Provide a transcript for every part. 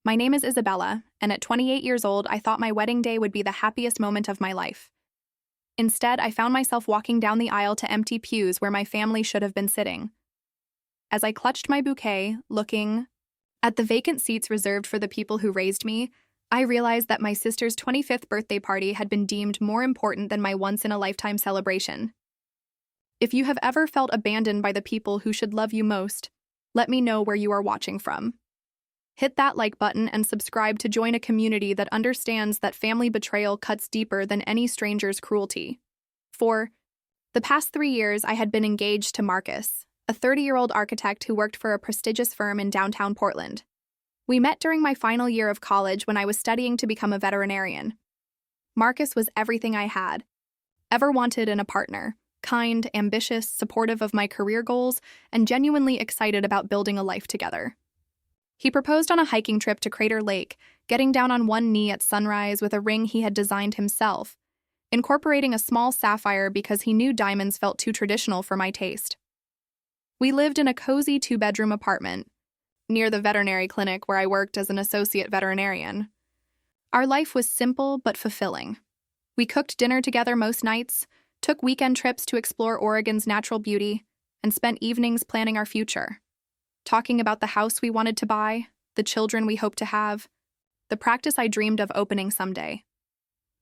My name is Isabella, and at 28 years old, I thought my wedding day would be the happiest moment of my life. Instead, I found myself walking down the aisle to empty pews where my family should have been sitting. As I clutched my bouquet, looking at the vacant seats reserved for the people who raised me, I realized that my sister's 25th birthday party had been deemed more important than my once-in-a-lifetime celebration. If you have ever felt abandoned by the people who should love you most, let me know where you are watching from. Hit that like button and subscribe to join a community that understands that family betrayal cuts deeper than any stranger's cruelty. For the past 3 years, I had been engaged to Marcus, a 30-year-old architect who worked for a prestigious firm in downtown Portland. We met during my final year of college when I was studying to become a veterinarian. Marcus was everything I had ever wanted in a partner: kind, ambitious, supportive of my career goals, and genuinely excited about building a life together. He proposed on a hiking trip to Crater Lake, getting down on one knee at sunrise with a ring he had designed himself, incorporating a small sapphire because he knew diamonds felt too traditional for my taste. We lived in a cozy 2-bedroom apartment near the veterinary clinic where I worked as an associate veterinarian. Our life was simple but fulfilling. We cooked dinner together most nights, took weekend trips to explore Oregon's natural beauty, and spent evenings planning our future, talking about the house we wanted to buy, the children we hoped to have, the practice I dreamed of opening someday.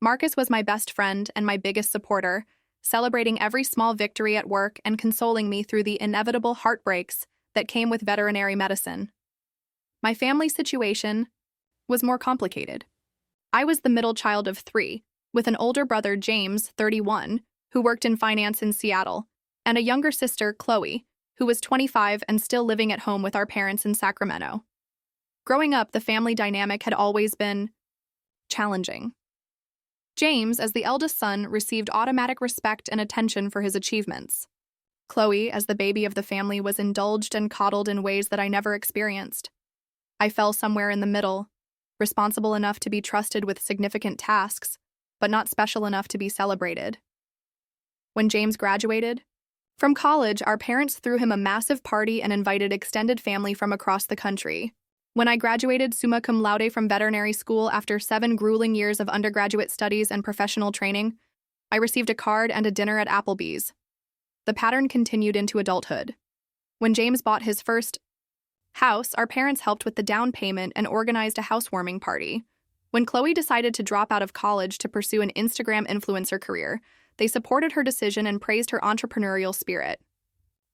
Marcus was my best friend and my biggest supporter, celebrating every small victory at work and consoling me through the inevitable heartbreaks that came with veterinary medicine. My family situation was more complicated. I was the middle child of 3, with an older brother, James, 31, who worked in finance in Seattle, and a younger sister, Chloe, who was 25 and still living at home with our parents in Sacramento. Growing up, the family dynamic had always been challenging. James, as the eldest son, received automatic respect and attention for his achievements. Chloe, as the baby of the family, was indulged and coddled in ways that I never experienced. I fell somewhere in the middle, responsible enough to be trusted with significant tasks, but not special enough to be celebrated. When James graduated from college, our parents threw him a massive party and invited extended family from across the country. When I graduated summa cum laude from veterinary school after 7 grueling years of undergraduate studies and professional training, I received a card and a dinner at Applebee's. The pattern continued into adulthood. When James bought his first house, our parents helped with the down payment and organized a housewarming party. When Chloe decided to drop out of college to pursue an Instagram influencer career, they supported her decision and praised her entrepreneurial spirit.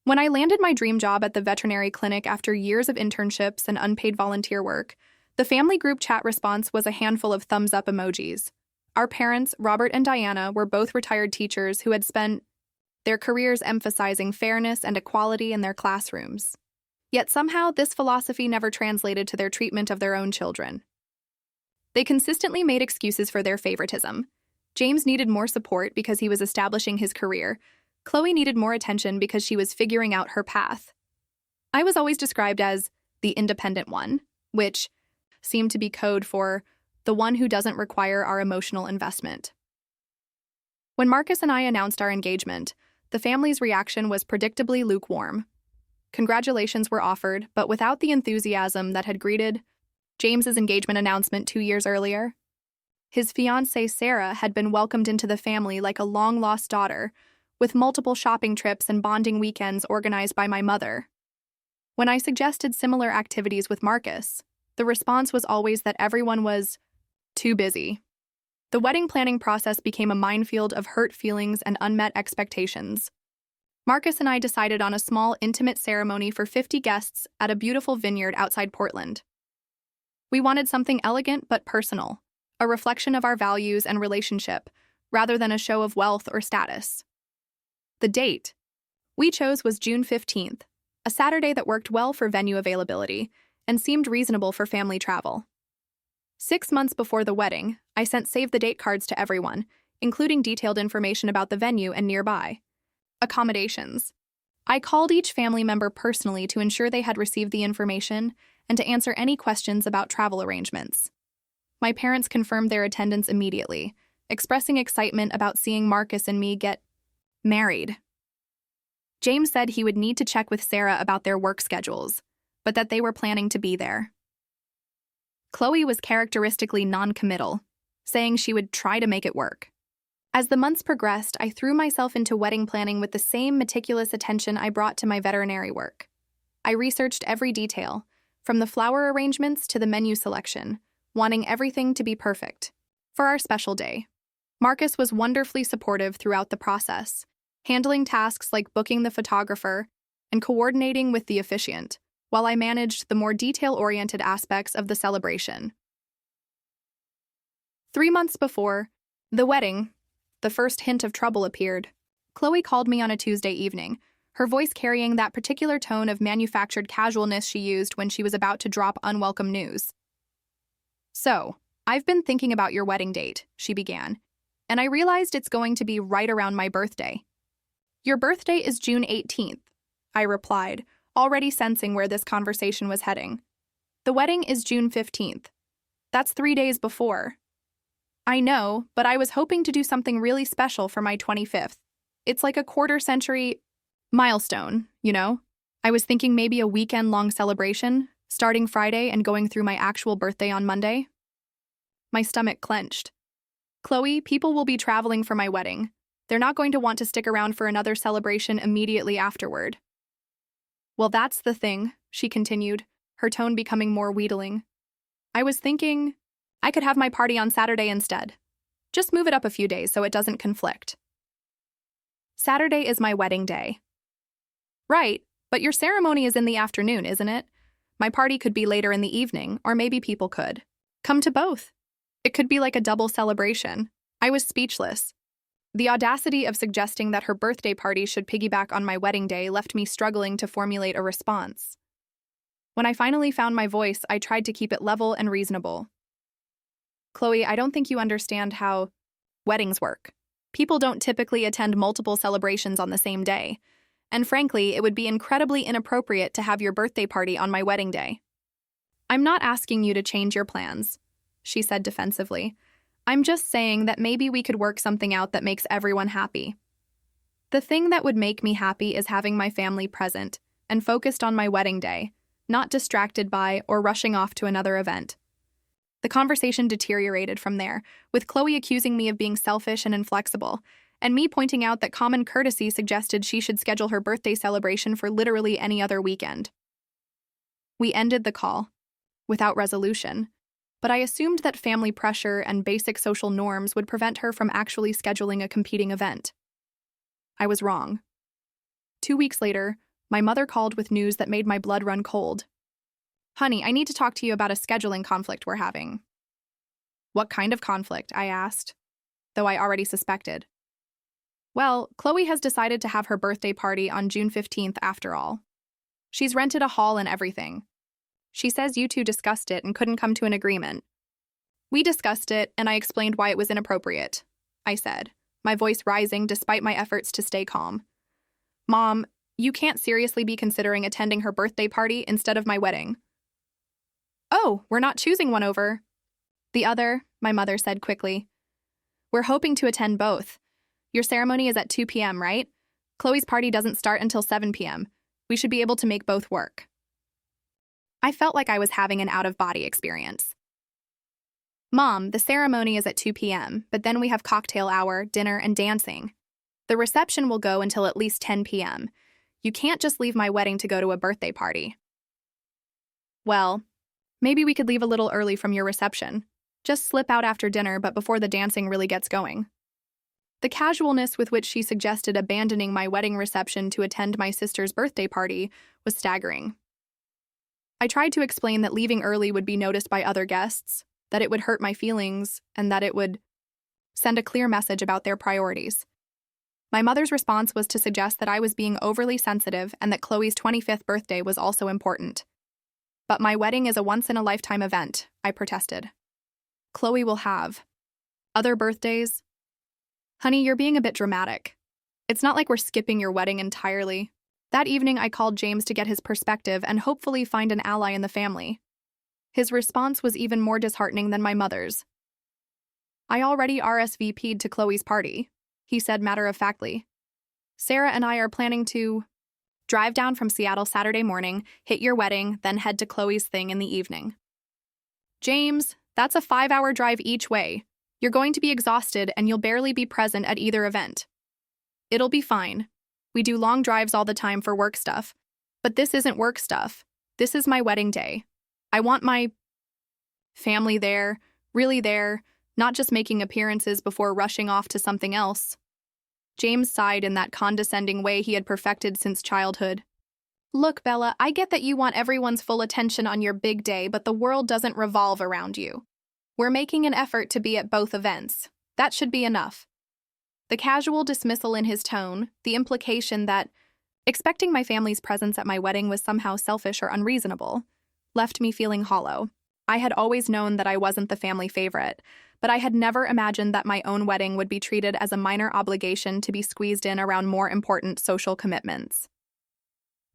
When I landed my dream job at the veterinary clinic after years of internships and unpaid volunteer work, the family group chat response was a handful of thumbs-up emojis. Our parents, Robert and Diana, were both retired teachers who had spent their careers emphasizing fairness and equality in their classrooms. Yet somehow, this philosophy never translated to their treatment of their own children. They consistently made excuses for their favoritism. James needed more support because he was establishing his career. Chloe needed more attention because she was figuring out her path. I was always described as the independent one, which seemed to be code for the one who doesn't require our emotional investment. When Marcus and I announced our engagement, the family's reaction was predictably lukewarm. Congratulations were offered, but without the enthusiasm that had greeted James's engagement announcement 2 years earlier. His fiancée, Sarah, had been welcomed into the family like a long-lost daughter, with multiple shopping trips and bonding weekends organized by my mother. When I suggested similar activities with Marcus, the response was always that everyone was too busy. The wedding planning process became a minefield of hurt feelings and unmet expectations. Marcus and I decided on a small, intimate ceremony for 50 guests at a beautiful vineyard outside Portland. We wanted something elegant but personal, a reflection of our values and relationship, rather than a show of wealth or status. The date we chose was June 15th, a Saturday that worked well for venue availability and seemed reasonable for family travel. 6 months before the wedding, I sent save-the-date cards to everyone, including detailed information about the venue and nearby accommodations. I called each family member personally to ensure they had received the information and to answer any questions about travel arrangements. My parents confirmed their attendance immediately, expressing excitement about seeing Marcus and me get married. James said he would need to check with Sarah about their work schedules, but that they were planning to be there. Chloe was characteristically non-committal, saying she would try to make it work. As the months progressed, I threw myself into wedding planning with the same meticulous attention I brought to my veterinary work. I researched every detail, from the flower arrangements to the menu selection, wanting everything to be perfect. For our special day, Marcus was wonderfully supportive throughout the process, handling tasks like booking the photographer and coordinating with the officiant, while I managed the more detail-oriented aspects of the celebration. 3 months before the wedding, the first hint of trouble appeared. Chloe called me on a Tuesday evening, her voice carrying that particular tone of manufactured casualness she used when she was about to drop unwelcome news. "So, I've been thinking about your wedding date," she began, "and I realized it's going to be right around my birthday." "Your birthday is June 18th, I replied, already sensing where this conversation was heading. "The wedding is June 15th. That's 3 days before." "I know, but I was hoping to do something really special for my 25th. It's like a quarter-century milestone, you know? I was thinking maybe a weekend-long celebration, starting Friday and going through my actual birthday on Monday." My stomach clenched. "Chloe, people will be traveling for my wedding. They're not going to want to stick around for another celebration immediately afterward." "Well, that's the thing," she continued, her tone becoming more wheedling. "I was thinking I could have my party on Saturday instead. Just move it up a few days so it doesn't conflict." "Saturday is my wedding day." "Right, but your ceremony is in the afternoon, isn't it? My party could be later in the evening, or maybe people could come to both. It could be like a double celebration." I was speechless. The audacity of suggesting that her birthday party should piggyback on my wedding day left me struggling to formulate a response. When I finally found my voice, I tried to keep it level and reasonable. "Chloe, I don't think you understand how weddings work. People don't typically attend multiple celebrations on the same day, and frankly, it would be incredibly inappropriate to have your birthday party on my wedding day." "I'm not asking you to change your plans," she said defensively. "I'm just saying that maybe we could work something out that makes everyone happy. The thing that would make me happy is having my family present and focused on my wedding day, not distracted by or rushing off to another event." The conversation deteriorated from there, with Chloe accusing me of being selfish and inflexible, and me pointing out that common courtesy suggested she should schedule her birthday celebration for literally any other weekend. We ended the call without resolution, but I assumed that family pressure and basic social norms would prevent her from actually scheduling a competing event. I was wrong. 2 weeks later, my mother called with news that made my blood run cold. "Honey, I need to talk to you about a scheduling conflict we're having." "What kind of conflict?" I asked, though I already suspected. "Well, Chloe has decided to have her birthday party on June 15th after all. She's rented a hall and everything. She says you two discussed it and couldn't come to an agreement." "We discussed it, and I explained why it was inappropriate," I said, my voice rising despite my efforts to stay calm. "Mom, you can't seriously be considering attending her birthday party instead of my wedding." "Oh, we're not choosing one over the other," my mother said quickly. "We're hoping to attend both. Your ceremony is at 2 p.m., right? Chloe's party doesn't start until 7 p.m. We should be able to make both work." I felt like I was having an out-of-body experience. "Mom, the ceremony is at 2 p.m., but then we have cocktail hour, dinner, and dancing. The reception will go until at least 10 p.m. You can't just leave my wedding to go to a birthday party." "Well, maybe we could leave a little early from your reception. Just slip out after dinner, but before the dancing really gets going." The casualness with which she suggested abandoning my wedding reception to attend my sister's birthday party was staggering. I tried to explain that leaving early would be noticed by other guests, that it would hurt my feelings, and that it would send a clear message about their priorities. My mother's response was to suggest that I was being overly sensitive and that Chloe's 25th birthday was also important. "But my wedding is a once-in-a-lifetime event," I protested. "Chloe will have other birthdays." "Honey, you're being a bit dramatic. It's not like we're skipping your wedding entirely." That evening, I called James to get his perspective and hopefully find an ally in the family. His response was even more disheartening than my mother's. "I already RSVP'd to Chloe's party," he said matter-of-factly. "Sarah and I are planning to drive down from Seattle Saturday morning, hit your wedding, then head to Chloe's thing in the evening." James, that's a 5-hour drive each way. You're going to be exhausted and you'll barely be present at either event. It'll be fine. We do long drives all the time for work stuff. But this isn't work stuff. This is my wedding day. I want my family there, really there, not just making appearances before rushing off to something else. James sighed in that condescending way he had perfected since childhood. Look, Bella, I get that you want everyone's full attention on your big day, but the world doesn't revolve around you. We're making an effort to be at both events. That should be enough. The casual dismissal in his tone, the implication that expecting my family's presence at my wedding was somehow selfish or unreasonable, left me feeling hollow. I had always known that I wasn't the family favorite, but I had never imagined that my own wedding would be treated as a minor obligation to be squeezed in around more important social commitments.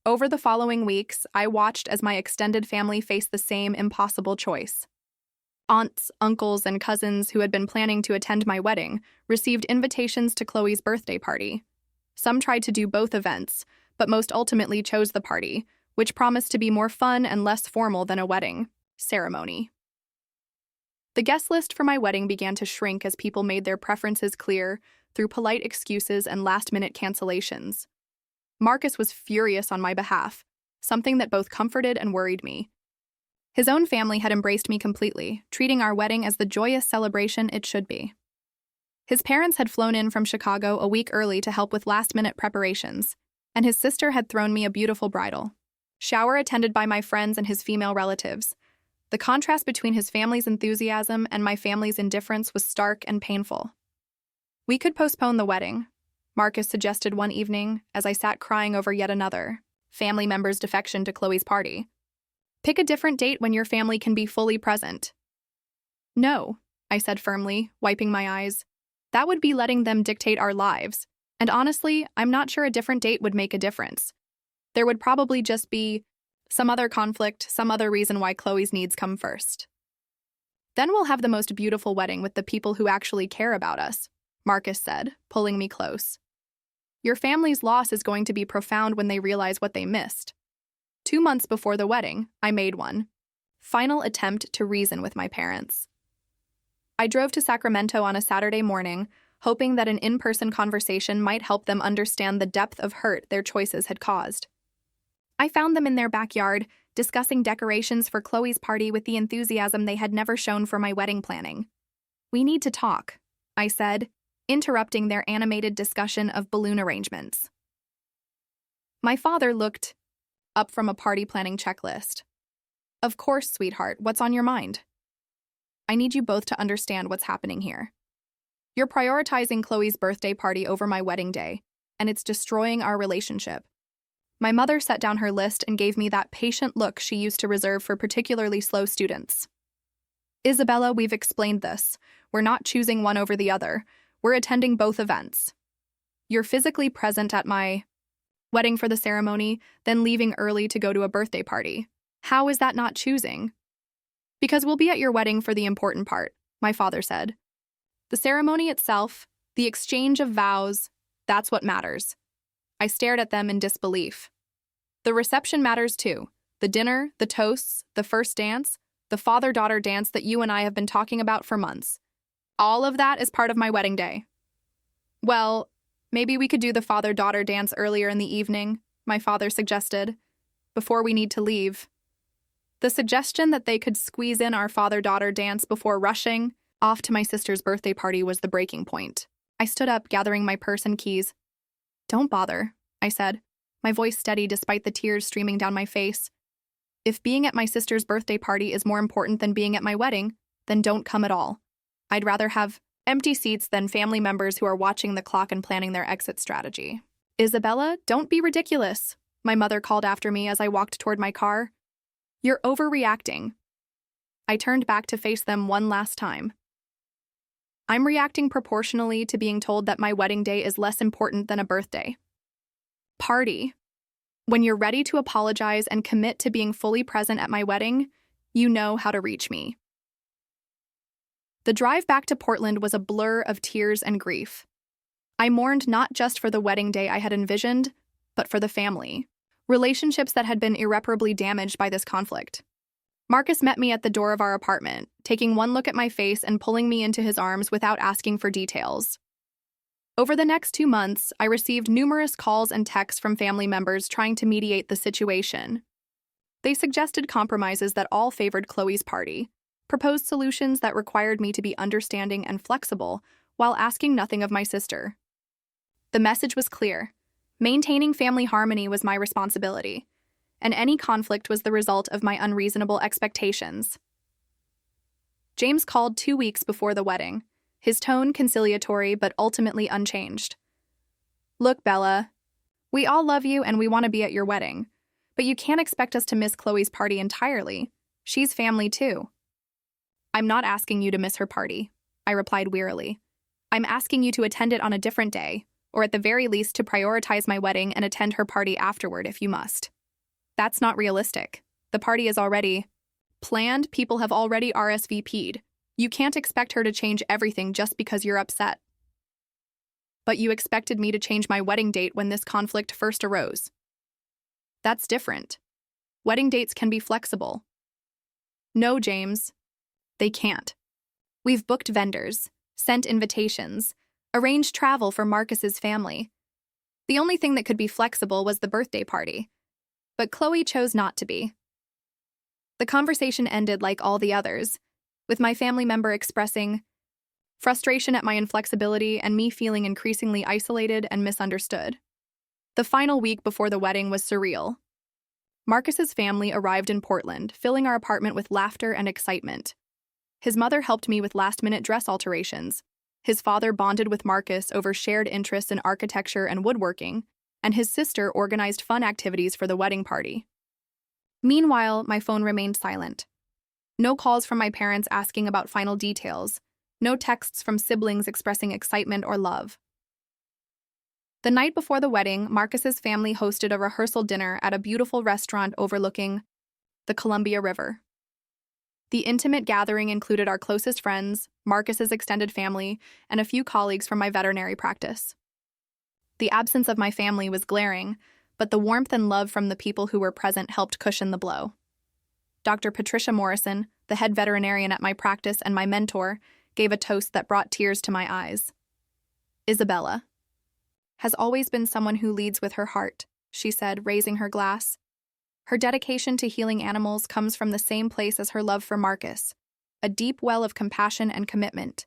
Over the following weeks, I watched as my extended family faced the same impossible choice. Aunts, uncles, and cousins who had been planning to attend my wedding received invitations to Chloe's birthday party. Some tried to do both events, but most ultimately chose the party, which promised to be more fun and less formal than a wedding ceremony. The guest list for my wedding began to shrink as people made their preferences clear through polite excuses and last-minute cancellations. Marcus was furious on my behalf, something that both comforted and worried me. His own family had embraced me completely, treating our wedding as the joyous celebration it should be. His parents had flown in from Chicago a week early to help with last-minute preparations, and his sister had thrown me a beautiful bridal shower attended by my friends and his female relatives. The contrast between his family's enthusiasm and my family's indifference was stark and painful. We could postpone the wedding, Marcus suggested one evening as I sat crying over yet another family member's defection to Chloe's party. Pick a different date when your family can be fully present. No, I said firmly, wiping my eyes. That would be letting them dictate our lives, and honestly, I'm not sure a different date would make a difference. There would probably just be some other conflict, some other reason why Chloe's needs come first. Then we'll have the most beautiful wedding with the people who actually care about us, Marcus said, pulling me close. Your family's loss is going to be profound when they realize what they missed. 2 months before the wedding, I made one final attempt to reason with my parents. I drove to Sacramento on a Saturday morning, hoping that an in-person conversation might help them understand the depth of hurt their choices had caused. I found them in their backyard, discussing decorations for Chloe's party with the enthusiasm they had never shown for my wedding planning. We need to talk, I said, interrupting their animated discussion of balloon arrangements. My father looked up from a party planning checklist. Of course, sweetheart, what's on your mind? I need you both to understand what's happening here. You're prioritizing Chloe's birthday party over my wedding day, and it's destroying our relationship. My mother set down her list and gave me that patient look she used to reserve for particularly slow students. Isabella, we've explained this. We're not choosing one over the other. We're attending both events. You're physically present at my wedding for the ceremony, then leaving early to go to a birthday party. How is that not choosing? Because we'll be at your wedding for the important part, my father said. The ceremony itself, the exchange of vows, that's what matters. I stared at them in disbelief. The reception matters too. The dinner, the toasts, the first dance, the father-daughter dance that you and I have been talking about for months. All of that is part of my wedding day. Well, maybe we could do the father-daughter dance earlier in the evening, my father suggested, before we need to leave. The suggestion that they could squeeze in our father-daughter dance before rushing off to my sister's birthday party was the breaking point. I stood up, gathering my purse and keys. Don't bother, I said, my voice steady despite the tears streaming down my face. If being at my sister's birthday party is more important than being at my wedding, then don't come at all. I'd rather have empty seats than family members who are watching the clock and planning their exit strategy. Isabella, don't be ridiculous, my mother called after me as I walked toward my car. You're overreacting. I turned back to face them one last time. I'm reacting proportionally to being told that my wedding day is less important than a birthday party. When you're ready to apologize and commit to being fully present at my wedding, you know how to reach me. The drive back to Portland was a blur of tears and grief. I mourned not just for the wedding day I had envisioned, but for the family, relationships that had been irreparably damaged by this conflict. Marcus met me at the door of our apartment, taking one look at my face and pulling me into his arms without asking for details. Over the next 2 months, I received numerous calls and texts from family members trying to mediate the situation. They suggested compromises that all favored Chloe's party, proposed solutions that required me to be understanding and flexible, while asking nothing of my sister. The message was clear. Maintaining family harmony was my responsibility, and any conflict was the result of my unreasonable expectations. James called 2 weeks before the wedding, his tone conciliatory but ultimately unchanged. "Look, Bella, we all love you and we want to be at your wedding, but you can't expect us to miss Chloe's party entirely. She's family too." "I'm not asking you to miss her party," I replied wearily. "I'm asking you to attend it on a different day, or at the very least to prioritize my wedding and attend her party afterward if you must." "That's not realistic. The party is already planned. People have already RSVP'd. You can't expect her to change everything just because you're upset." "But you expected me to change my wedding date when this conflict first arose." "That's different. Wedding dates can be flexible." "No, James. They can't. We've booked vendors, sent invitations, arranged travel for Marcus's family. The only thing that could be flexible was the birthday party. But Chloe chose not to be." The conversation ended like all the others, with my family member expressing frustration at my inflexibility and me feeling increasingly isolated and misunderstood. The final week before the wedding was surreal. Marcus's family arrived in Portland, filling our apartment with laughter and excitement. His mother helped me with last-minute dress alterations. His father bonded with Marcus over shared interests in architecture and woodworking, and his sister organized fun activities for the wedding party. Meanwhile, my phone remained silent. No calls from my parents asking about final details, no texts from siblings expressing excitement or love. The night before the wedding, Marcus's family hosted a rehearsal dinner at a beautiful restaurant overlooking the Columbia River. The intimate gathering included our closest friends, Marcus's extended family, and a few colleagues from my veterinary practice. The absence of my family was glaring, but the warmth and love from the people who were present helped cushion the blow. Dr. Patricia Morrison, the head veterinarian at my practice and my mentor, gave a toast that brought tears to my eyes. "Isabella has always been someone who leads with her heart," she said, raising her glass. "Her dedication to healing animals comes from the same place as her love for Marcus, a deep well of compassion and commitment.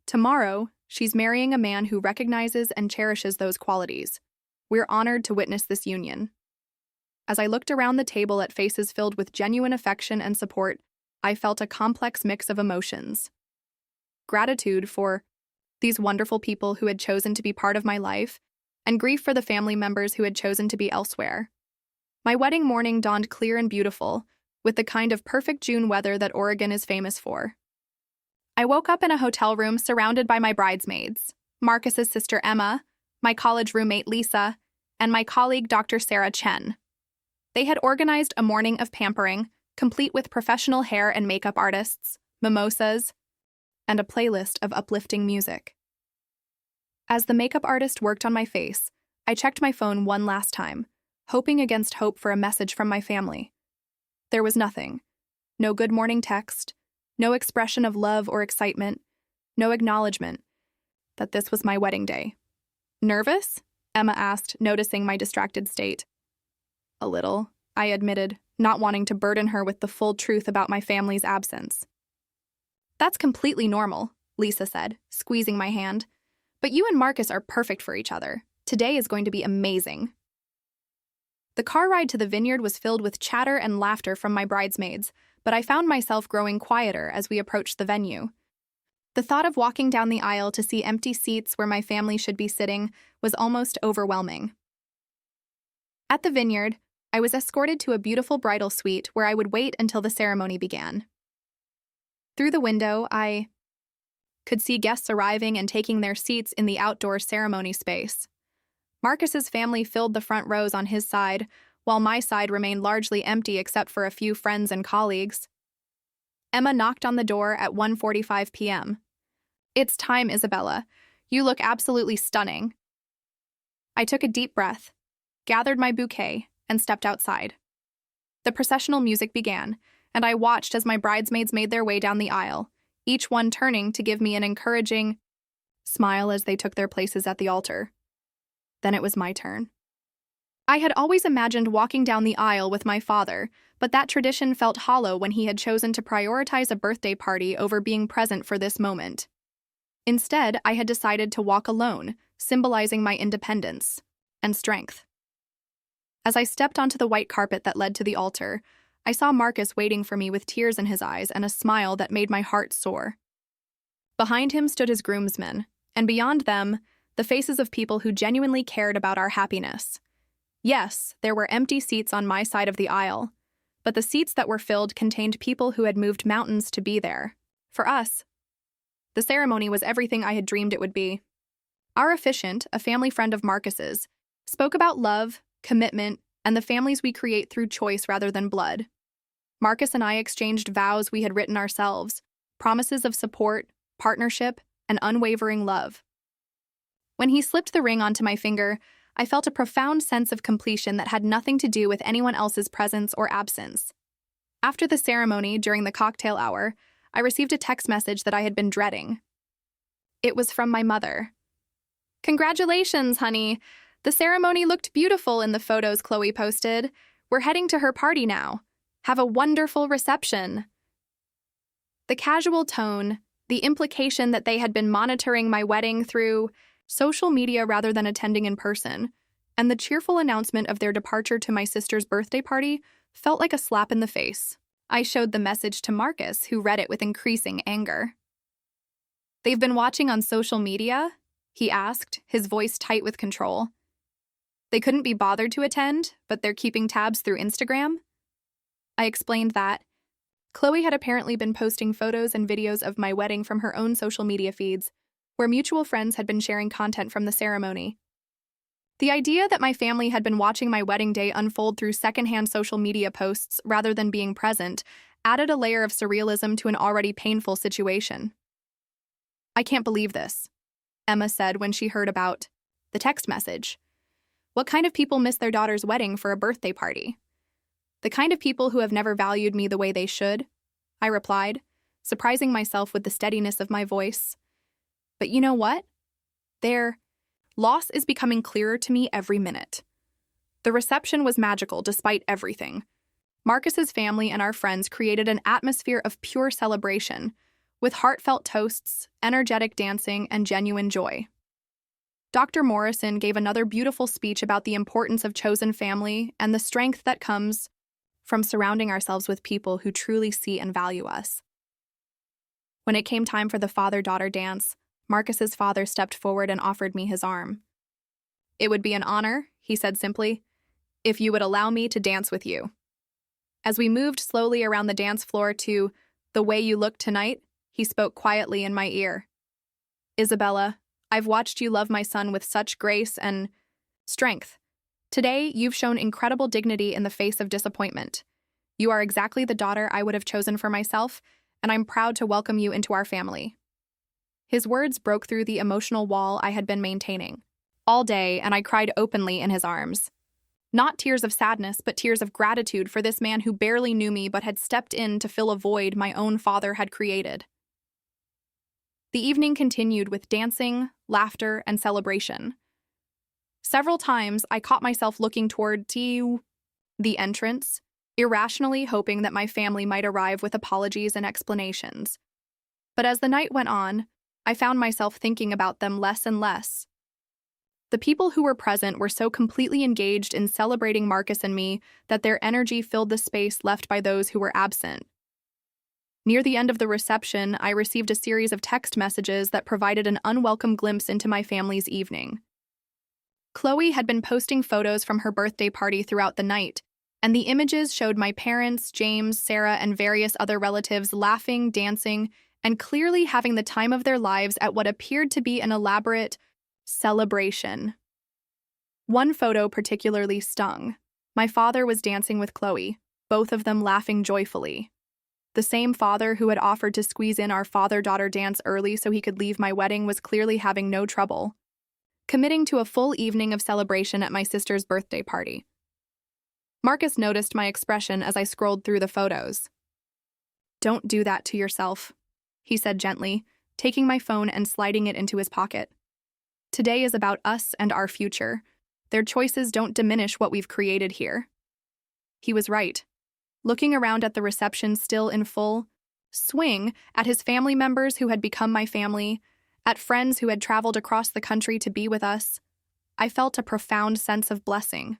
Tomorrow, she's marrying a man who recognizes and cherishes those qualities. We're honored to witness this union." As I looked around the table at faces filled with genuine affection and support, I felt a complex mix of emotions. Gratitude for these wonderful people who had chosen to be part of my life, and grief for the family members who had chosen to be elsewhere. My wedding morning dawned clear and beautiful, with the kind of perfect June weather that Oregon is famous for. I woke up in a hotel room surrounded by my bridesmaids, Marcus's sister Emma, my college roommate Lisa, and my colleague Dr. Sarah Chen. They had organized a morning of pampering, complete with professional hair and makeup artists, mimosas, and a playlist of uplifting music. As the makeup artist worked on my face, I checked my phone one last time, hoping against hope for a message from my family. There was nothing. No good morning text, no expression of love or excitement, no acknowledgement that this was my wedding day. "Nervous?" Emma asked, noticing my distracted state. "A little," I admitted, not wanting to burden her with the full truth about my family's absence. "That's completely normal," Lisa said, squeezing my hand. "But you and Marcus are perfect for each other. Today is going to be amazing." The car ride to the vineyard was filled with chatter and laughter from my bridesmaids, but I found myself growing quieter as we approached the venue. The thought of walking down the aisle to see empty seats where my family should be sitting was almost overwhelming. At the vineyard, I was escorted to a beautiful bridal suite where I would wait until the ceremony began. Through the window, I could see guests arriving and taking their seats in the outdoor ceremony space. Marcus's family filled the front rows on his side, while my side remained largely empty except for a few friends and colleagues. Emma knocked on the door at 1:45 p.m. "It's time, Isabella. You look absolutely stunning." I took a deep breath, gathered my bouquet, and stepped outside. The processional music began, and I watched as my bridesmaids made their way down the aisle, each one turning to give me an encouraging smile as they took their places at the altar. Then it was my turn. I had always imagined walking down the aisle with my father, but that tradition felt hollow when he had chosen to prioritize a birthday party over being present for this moment. Instead, I had decided to walk alone, symbolizing my independence and strength. As I stepped onto the white carpet that led to the altar, I saw Marcus waiting for me with tears in his eyes and a smile that made my heart soar. Behind him stood his groomsmen, and beyond them, the faces of people who genuinely cared about our happiness. Yes, there were empty seats on my side of the aisle, but the seats that were filled contained people who had moved mountains to be there. For us, the ceremony was everything I had dreamed it would be. Our officiant, a family friend of Marcus's, spoke about love, commitment, and the families we create through choice rather than blood. Marcus and I exchanged vows we had written ourselves, promises of support, partnership, and unwavering love. When he slipped the ring onto my finger, I felt a profound sense of completion that had nothing to do with anyone else's presence or absence. After the ceremony, during the cocktail hour, I received a text message that I had been dreading. It was from my mother. "Congratulations, honey. The ceremony looked beautiful in the photos Chloe posted. We're heading to her party now. Have a wonderful reception." The casual tone, the implication that they had been monitoring my wedding through social media rather than attending in person, and the cheerful announcement of their departure to my sister's birthday party felt like a slap in the face. I showed the message to Marcus, who read it with increasing anger. "They've been watching on social media?" he asked, his voice tight with control. "They couldn't be bothered to attend, but they're keeping tabs through Instagram?" I explained that Chloe had apparently been posting photos and videos of my wedding from her own social media feeds, where mutual friends had been sharing content from the ceremony. The idea that my family had been watching my wedding day unfold through secondhand social media posts rather than being present added a layer of surrealism to an already painful situation. "I can't believe this," Emma said when she heard about the text message. "What kind of people miss their daughter's wedding for a birthday party?" "The kind of people who have never valued me the way they should," I replied, surprising myself with the steadiness of my voice. "But you know what? Their loss is becoming clearer to me every minute." The reception was magical despite everything. Marcus's family and our friends created an atmosphere of pure celebration, with heartfelt toasts, energetic dancing, and genuine joy. Dr. Morrison gave another beautiful speech about the importance of chosen family and the strength that comes from surrounding ourselves with people who truly see and value us. When it came time for the father-daughter dance, Marcus's father stepped forward and offered me his arm. "It would be an honor," he said simply, "if you would allow me to dance with you." As we moved slowly around the dance floor to "The Way You Look Tonight," he spoke quietly in my ear. "Isabella, I've watched you love my son with such grace and strength. Today, you've shown incredible dignity in the face of disappointment. You are exactly the daughter I would have chosen for myself, and I'm proud to welcome you into our family." His words broke through the emotional wall I had been maintaining all day, and I cried openly in his arms. Not tears of sadness, but tears of gratitude for this man who barely knew me but had stepped in to fill a void my own father had created. The evening continued with dancing, laughter, and celebration. Several times, I caught myself looking toward the entrance, irrationally hoping that my family might arrive with apologies and explanations. But as the night went on, I found myself thinking about them less and less. The people who were present were so completely engaged in celebrating Marcus and me that their energy filled the space left by those who were absent. Near the end of the reception, I received a series of text messages that provided an unwelcome glimpse into my family's evening. Chloe had been posting photos from her birthday party throughout the night, and the images showed my parents, James, Sarah, and various other relatives laughing, dancing, and clearly having the time of their lives at what appeared to be an elaborate celebration. One photo particularly stung. My father was dancing with Chloe, both of them laughing joyfully. The same father who had offered to squeeze in our father-daughter dance early so he could leave my wedding was clearly having no trouble committing to a full evening of celebration at my sister's birthday party. Marcus noticed my expression as I scrolled through the photos. Don't do that to yourself, he said gently, taking my phone and sliding it into his pocket. Today is about us and our future. Their choices don't diminish what we've created here. He was right. Looking around at the reception still in full swing, at his family members who had become my family, at friends who had traveled across the country to be with us, I felt a profound sense of blessing.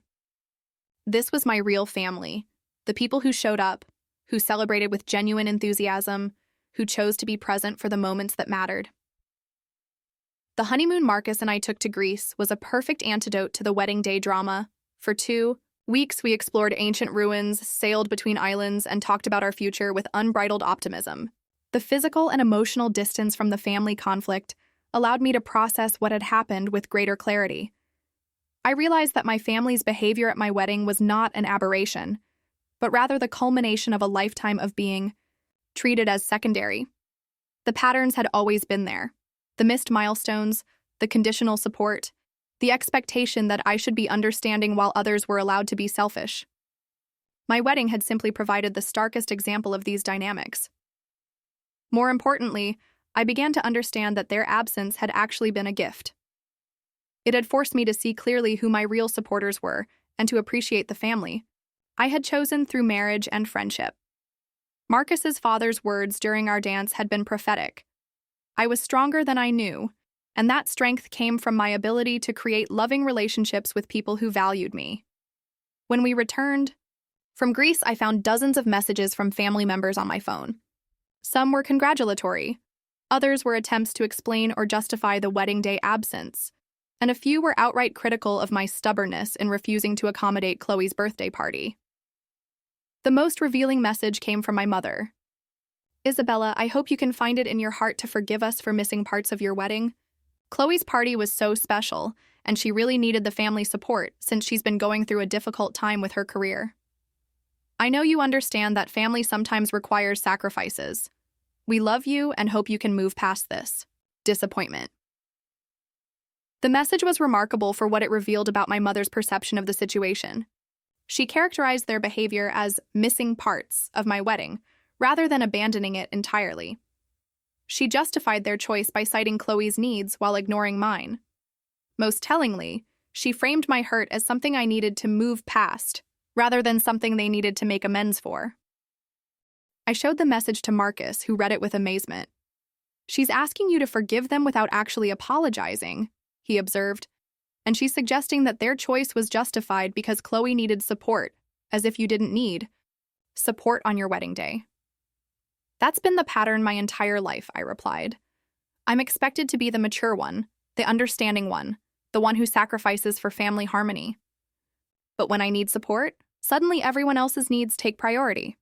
This was my real family, the people who showed up, who celebrated with genuine enthusiasm, who chose to be present for the moments that mattered. The honeymoon Marcus and I took to Greece was a perfect antidote to the wedding day drama. For 2 weeks, we explored ancient ruins, sailed between islands, and talked about our future with unbridled optimism. The physical and emotional distance from the family conflict allowed me to process what had happened with greater clarity. I realized that my family's behavior at my wedding was not an aberration, but rather the culmination of a lifetime of being treated as secondary. The patterns had always been there. The missed milestones, the conditional support, the expectation that I should be understanding while others were allowed to be selfish. My wedding had simply provided the starkest example of these dynamics. More importantly, I began to understand that their absence had actually been a gift. It had forced me to see clearly who my real supporters were and to appreciate the family I had chosen through marriage and friendship. Marcus's father's words during our dance had been prophetic. I was stronger than I knew, and that strength came from my ability to create loving relationships with people who valued me. When we returned from Greece, I found dozens of messages from family members on my phone. Some were congratulatory, others were attempts to explain or justify the wedding day absence, and a few were outright critical of my stubbornness in refusing to accommodate Chloe's birthday party. The most revealing message came from my mother. Isabella, I hope you can find it in your heart to forgive us for missing parts of your wedding. Chloe's party was so special, and she really needed the family support since she's been going through a difficult time with her career. I know you understand that family sometimes requires sacrifices. We love you and hope you can move past this disappointment. The message was remarkable for what it revealed about my mother's perception of the situation. She characterized their behavior as missing parts of my wedding, rather than abandoning it entirely. She justified their choice by citing Chloe's needs while ignoring mine. Most tellingly, she framed my hurt as something I needed to move past, rather than something they needed to make amends for. I showed the message to Marcus, who read it with amazement. She's asking you to forgive them without actually apologizing, he observed, and she's suggesting that their choice was justified because Chloe needed support, as if you didn't need support on your wedding day. That's been the pattern my entire life, I replied. I'm expected to be the mature one, the understanding one, the one who sacrifices for family harmony. But when I need support, suddenly everyone else's needs take priority.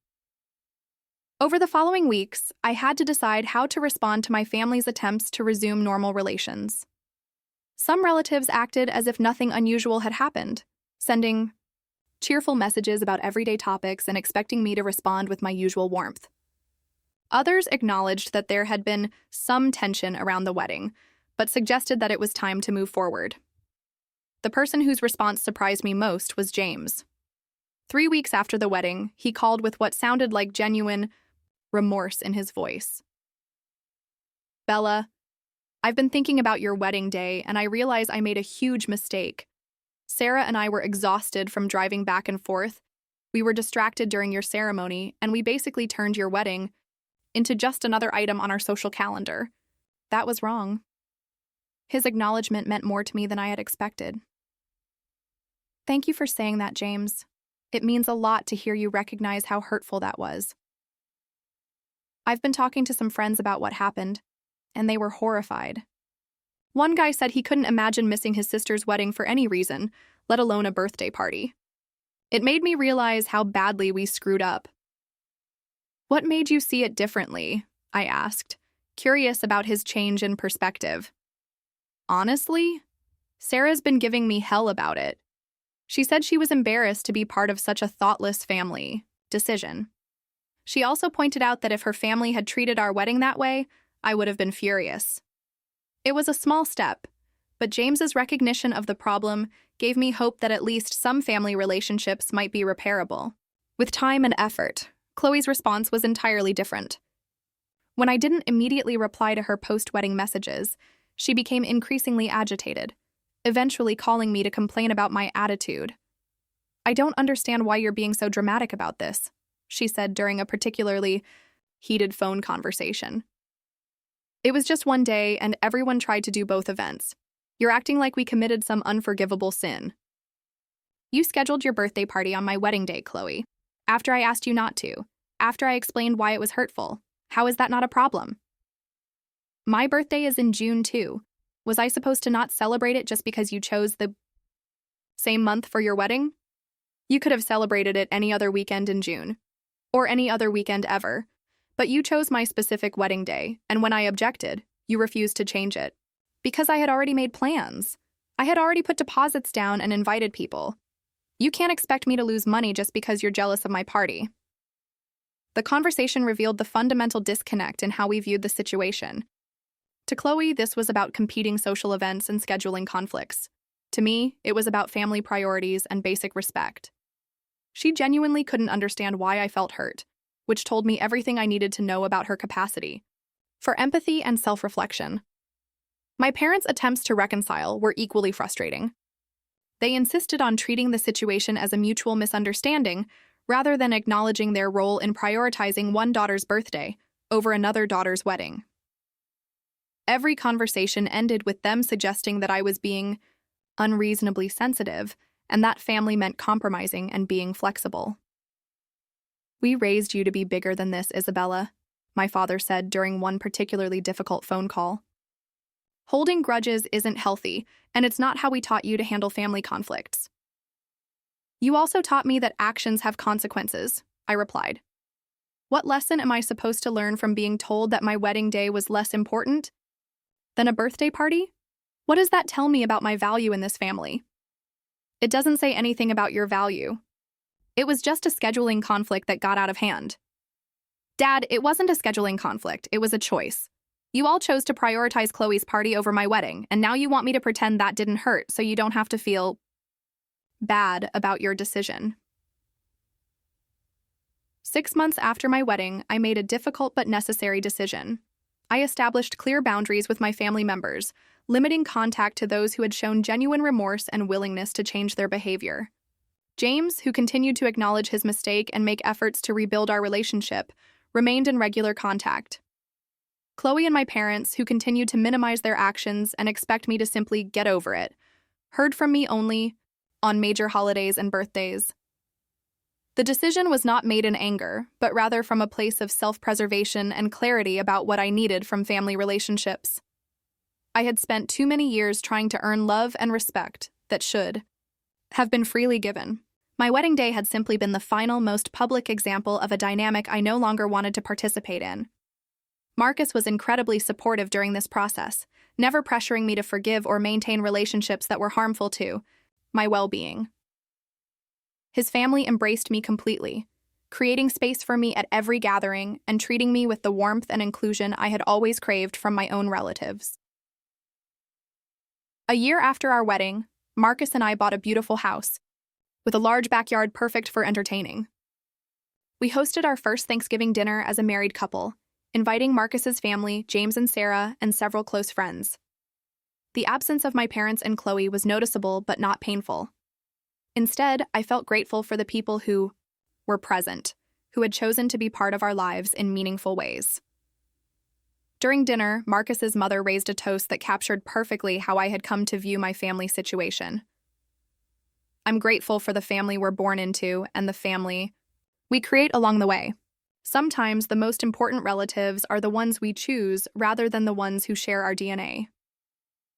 Over the following weeks, I had to decide how to respond to my family's attempts to resume normal relations. Some relatives acted as if nothing unusual had happened, sending cheerful messages about everyday topics and expecting me to respond with my usual warmth. Others acknowledged that there had been some tension around the wedding, but suggested that it was time to move forward. The person whose response surprised me most was James. 3 weeks after the wedding, he called with what sounded like genuine remorse in his voice. Bella, I've been thinking about your wedding day, and I realize I made a huge mistake. Sarah and I were exhausted from driving back and forth. We were distracted during your ceremony, and we basically turned your wedding into just another item on our social calendar. That was wrong. His acknowledgement meant more to me than I had expected. Thank you for saying that, James. It means a lot to hear you recognize how hurtful that was. I've been talking to some friends about what happened, and they were horrified. One guy said he couldn't imagine missing his sister's wedding for any reason, let alone a birthday party. It made me realize how badly we screwed up. What made you see it differently? I asked, curious about his change in perspective. Honestly, Sarah's been giving me hell about it. She said she was embarrassed to be part of such a thoughtless family decision. She also pointed out that if her family had treated our wedding that way, I would have been furious. It was a small step, but James's recognition of the problem gave me hope that at least some family relationships might be repairable. With time and effort, Chloe's response was entirely different. When I didn't immediately reply to her post-wedding messages, she became increasingly agitated, eventually calling me to complain about my attitude. "I don't understand why you're being so dramatic about this," she said during a particularly heated phone conversation. "It was just one day, and everyone tried to do both events. You're acting like we committed some unforgivable sin." "You scheduled your birthday party on my wedding day, Chloe, after I asked you not to, after I explained why it was hurtful. How is that not a problem?" "My birthday is in June, too. Was I supposed to not celebrate it just because you chose the same month for your wedding? You could have celebrated it any other weekend in June, or any other weekend ever, but you chose my specific wedding day, and when I objected, you refused to change it. Because I had already made plans. I had already put deposits down and invited people. You can't expect me to lose money just because you're jealous of my party." The conversation revealed the fundamental disconnect in how we viewed the situation. To Chloe, this was about competing social events and scheduling conflicts. To me, it was about family priorities and basic respect. She genuinely couldn't understand why I felt hurt, which told me everything I needed to know about her capacity for empathy and self-reflection. My parents' attempts to reconcile were equally frustrating. They insisted on treating the situation as a mutual misunderstanding rather than acknowledging their role in prioritizing one daughter's birthday over another daughter's wedding. Every conversation ended with them suggesting that I was being unreasonably sensitive, and that family meant compromising and being flexible. "We raised you to be bigger than this, Isabella," my father said during one particularly difficult phone call. "Holding grudges isn't healthy, and it's not how we taught you to handle family conflicts." "You also taught me that actions have consequences," I replied. "What lesson am I supposed to learn from being told that my wedding day was less important than a birthday party? What does that tell me about my value in this family?" "It doesn't say anything about your value. It was just a scheduling conflict that got out of hand." "Dad, it wasn't a scheduling conflict, it was a choice. You all chose to prioritize Chloe's party over my wedding, and now you want me to pretend that didn't hurt so you don't have to feel bad about your decision." 6 months after my wedding, I made a difficult but necessary decision. I established clear boundaries with my family members, limiting contact to those who had shown genuine remorse and willingness to change their behavior. James, who continued to acknowledge his mistake and make efforts to rebuild our relationship, remained in regular contact. Chloe and my parents, who continued to minimize their actions and expect me to simply get over it, heard from me only on major holidays and birthdays. The decision was not made in anger, but rather from a place of self-preservation and clarity about what I needed from family relationships. I had spent too many years trying to earn love and respect that should have been freely given. My wedding day had simply been the final, most public example of a dynamic I no longer wanted to participate in. Marcus was incredibly supportive during this process, never pressuring me to forgive or maintain relationships that were harmful to my well-being. His family embraced me completely, creating space for me at every gathering and treating me with the warmth and inclusion I had always craved from my own relatives. A year after our wedding, Marcus and I bought a beautiful house, with a large backyard perfect for entertaining. We hosted our first Thanksgiving dinner as a married couple, inviting Marcus's family, James and Sarah, and several close friends. The absence of my parents and Chloe was noticeable but not painful. Instead, I felt grateful for the people who were present, who had chosen to be part of our lives in meaningful ways. During dinner, Marcus's mother raised a toast that captured perfectly how I had come to view my family situation. "I'm grateful for the family we're born into and the family we create along the way. Sometimes the most important relatives are the ones we choose rather than the ones who share our DNA.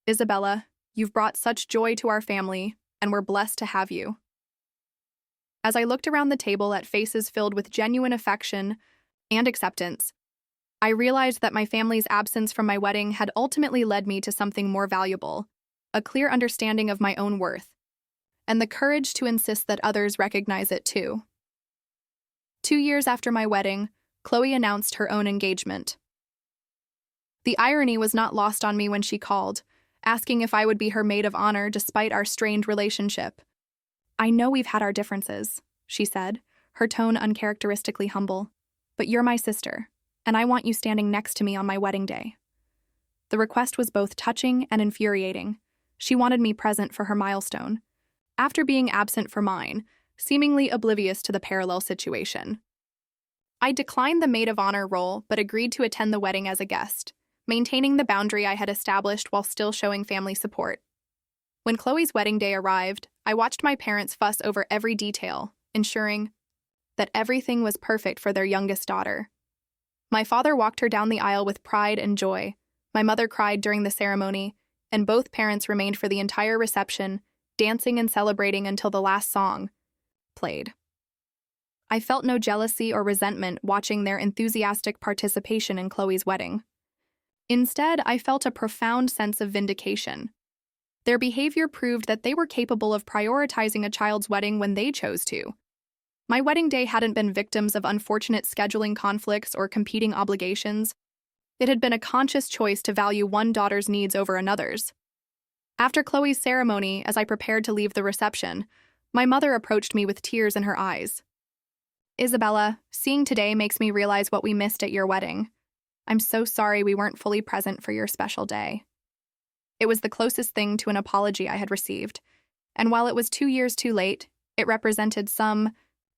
Isabella, you've brought such joy to our family, and we're blessed to have you." As I looked around the table at faces filled with genuine affection and acceptance, I realized that my family's absence from my wedding had ultimately led me to something more valuable, a clear understanding of my own worth, and the courage to insist that others recognize it too. 2 years after my wedding, Chloe announced her own engagement. The irony was not lost on me when she called, asking if I would be her maid of honor despite our strained relationship. "I know we've had our differences," she said, her tone uncharacteristically humble. "But you're my sister, and I want you standing next to me on my wedding day." The request was both touching and infuriating. She wanted me present for her milestone, after being absent for mine, seemingly oblivious to the parallel situation. I declined the maid of honor role but agreed to attend the wedding as a guest, maintaining the boundary I had established while still showing family support. When Chloe's wedding day arrived, I watched my parents fuss over every detail, ensuring that everything was perfect for their youngest daughter. My father walked her down the aisle with pride and joy. My mother cried during the ceremony, and both parents remained for the entire reception, dancing and celebrating until the last song played. I felt no jealousy or resentment watching their enthusiastic participation in Chloe's wedding. Instead, I felt a profound sense of vindication. Their behavior proved that they were capable of prioritizing a child's wedding when they chose to. My wedding day hadn't been victims of unfortunate scheduling conflicts or competing obligations. It had been a conscious choice to value one daughter's needs over another's. After Chloe's ceremony, as I prepared to leave the reception, my mother approached me with tears in her eyes. "Isabella, seeing today makes me realize what we missed at your wedding. I'm so sorry we weren't fully present for your special day." It was the closest thing to an apology I had received, and while it was 2 years too late, it represented some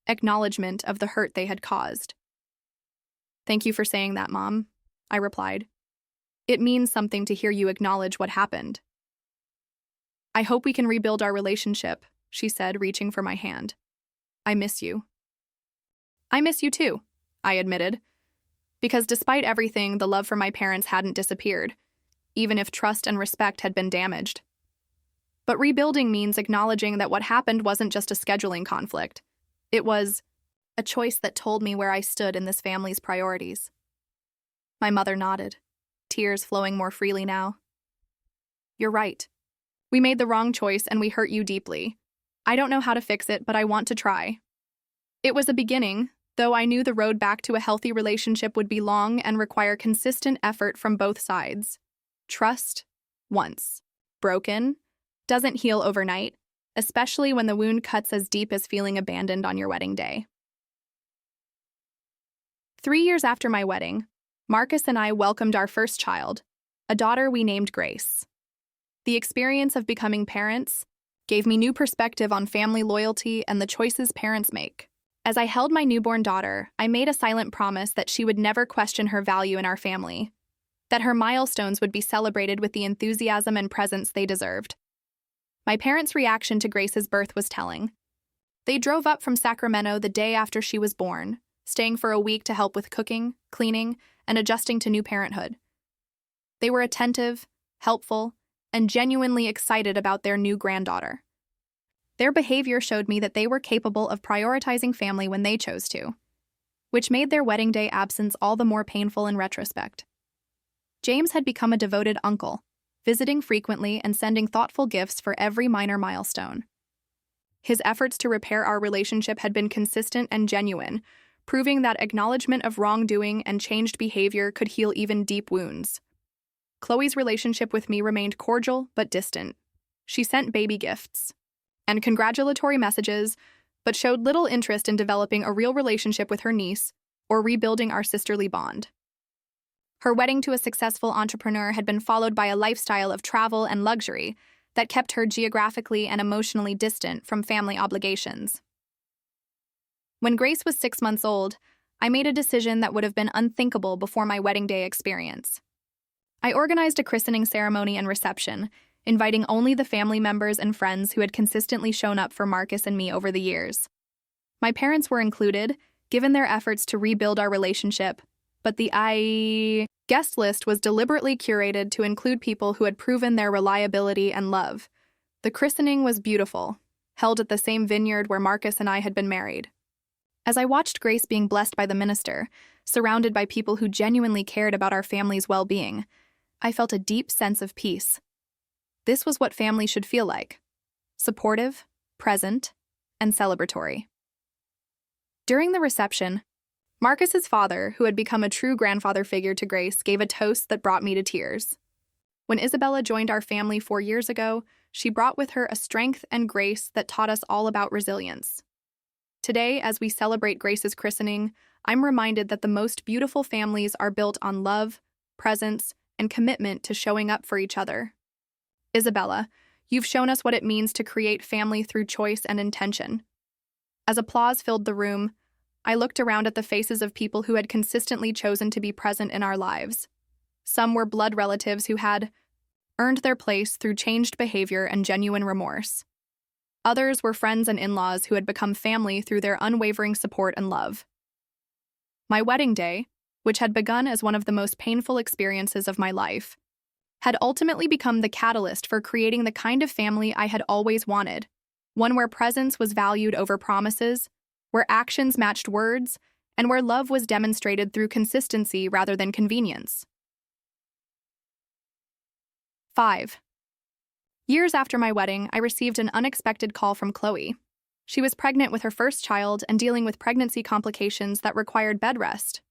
acknowledgement of the hurt they had caused. "Thank you for saying that, Mom," I replied. "It means something to hear you acknowledge what happened." "I hope we can rebuild our relationship," she said, reaching for my hand. "I miss you." "I miss you too," I admitted, because despite everything, the love for my parents hadn't disappeared, even if trust and respect had been damaged. But rebuilding means acknowledging that what happened wasn't just a scheduling conflict. It was a choice that told me where I stood in this family's priorities. My mother nodded, tears flowing more freely now. "You're right. We made the wrong choice and we hurt you deeply. I don't know how to fix it, but I want to try." It was a beginning, though I knew the road back to a healthy relationship would be long and require consistent effort from both sides. Trust, once broken, doesn't heal overnight, especially when the wound cuts as deep as feeling abandoned on your wedding day. 3 years after my wedding, Marcus and I welcomed our first child, a daughter we named Grace. The experience of becoming parents gave me new perspective on family loyalty and the choices parents make. As I held my newborn daughter, I made a silent promise that she would never question her value in our family, that her milestones would be celebrated with the enthusiasm and presence they deserved. My parents' reaction to Grace's birth was telling. They drove up from Sacramento the day after she was born, staying for a week to help with cooking, cleaning, and adjusting to new parenthood. They were attentive, helpful, and genuinely excited about their new granddaughter. Their behavior showed me that they were capable of prioritizing family when they chose to, which made their wedding day absence all the more painful in retrospect. James had become a devoted uncle, visiting frequently and sending thoughtful gifts for every minor milestone. His efforts to repair our relationship had been consistent and genuine, proving that acknowledgement of wrongdoing and changed behavior could heal even deep wounds. Chloe's relationship with me remained cordial but distant. She sent baby gifts and congratulatory messages, but showed little interest in developing a real relationship with her niece or rebuilding our sisterly bond. Her wedding to a successful entrepreneur had been followed by a lifestyle of travel and luxury that kept her geographically and emotionally distant from family obligations. When Grace was 6 months old, I made a decision that would have been unthinkable before my wedding day experience. I organized a christening ceremony and reception, inviting only the family members and friends who had consistently shown up for Marcus and me over the years. My parents were included, given their efforts to rebuild our relationship, but the guest list was deliberately curated to include people who had proven their reliability and love. The christening was beautiful, held at the same vineyard where Marcus and I had been married. As I watched Grace being blessed by the minister, surrounded by people who genuinely cared about our family's well-being, I felt a deep sense of peace. This was what family should feel like: supportive, present, and celebratory. During the reception, Marcus's father, who had become a true grandfather figure to Grace, gave a toast that brought me to tears. When Isabella joined our family 4 years ago, she brought with her a strength and grace that taught us all about resilience. Today, as we celebrate Grace's christening, I'm reminded that the most beautiful families are built on love, presence, and commitment to showing up for each other. Isabella, you've shown us what it means to create family through choice and intention. As applause filled the room, I looked around at the faces of people who had consistently chosen to be present in our lives. Some were blood relatives who had earned their place through changed behavior and genuine remorse. Others were friends and in-laws who had become family through their unwavering support and love. My wedding day, which had begun as one of the most painful experiences of my life, had ultimately become the catalyst for creating the kind of family I had always wanted, one where presence was valued over promises, where actions matched words, and where love was demonstrated through consistency rather than convenience. 5. Years after my wedding, I received an unexpected call from Chloe. She was pregnant with her first child and dealing with pregnancy complications that required bed rest.